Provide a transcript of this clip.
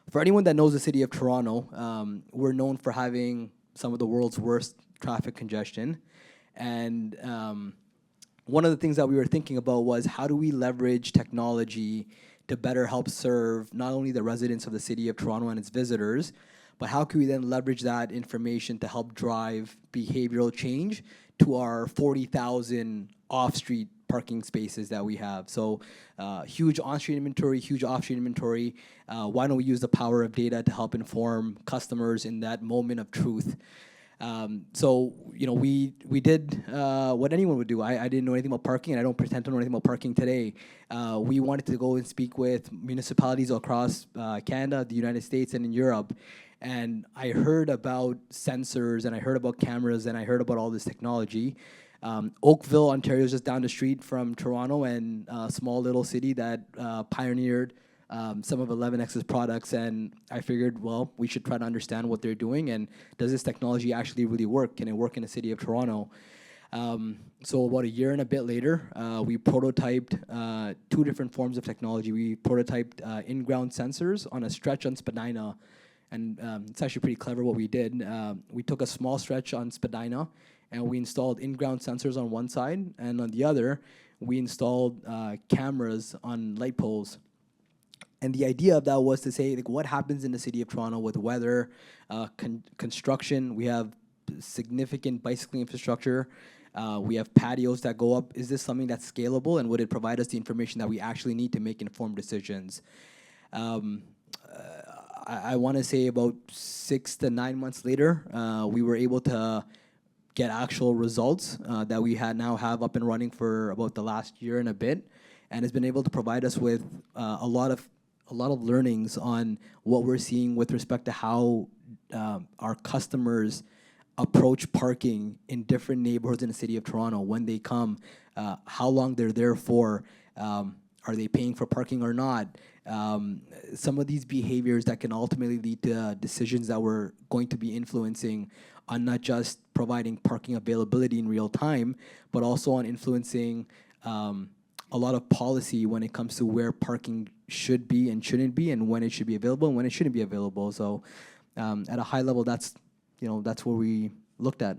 For anyone that knows the city of Toronto, we're known for having some of the world's worst traffic congestion. And one of the things that we were thinking about was how do we leverage technology to better help serve not only the residents of the city of Toronto and its visitors, but how can we then leverage that information to help drive behavioral change to our 40,000 off-street parking spaces that we have. So huge on-street inventory, huge off-street inventory. Why don't we use the power of data to help inform customers in that moment of truth? So we did what anyone would do. I didn't know anything about parking, and I don't pretend to know anything about parking today. We wanted to go and speak with municipalities across Canada, the United States, and in Europe. And I heard about sensors, and I heard about cameras, and I heard about all this technology. Oakville, Ontario is just down the street from Toronto, and a small little city that pioneered some of 11X's products. And I figured, well, we should try to understand what they're doing, and does this technology actually really work? Can it work in the city of Toronto? So about a year and a bit later, we prototyped two different forms of technology. We prototyped in-ground sensors on a stretch on Spadina, and it's actually pretty clever what we did. We took a small stretch on Spadina, and we installed in-ground sensors on one side, and on the other, we installed cameras on light poles. And the idea of that was to say, like, what happens in the city of Toronto with weather, construction. We have significant bicycling infrastructure. We have patios that go up. Is this something that's scalable, and would it provide us the information that we actually need to make informed decisions? I want to say about 6 to 9 months later, we were able to get actual results that we now have up and running for about the last year and a bit, and has been able to provide us with a lot of learnings on what we're seeing with respect to how our customers approach parking in different neighborhoods in the city of Toronto. When they come, how long they're there for, are they paying for parking or not? Some of these behaviors that can ultimately lead to decisions that we're going to be influencing on not just providing parking availability in real time, but also on influencing a lot of policy when it comes to where parking should be and shouldn't be, and when it should be available and when it shouldn't be available. So at a high level, that's what we looked at.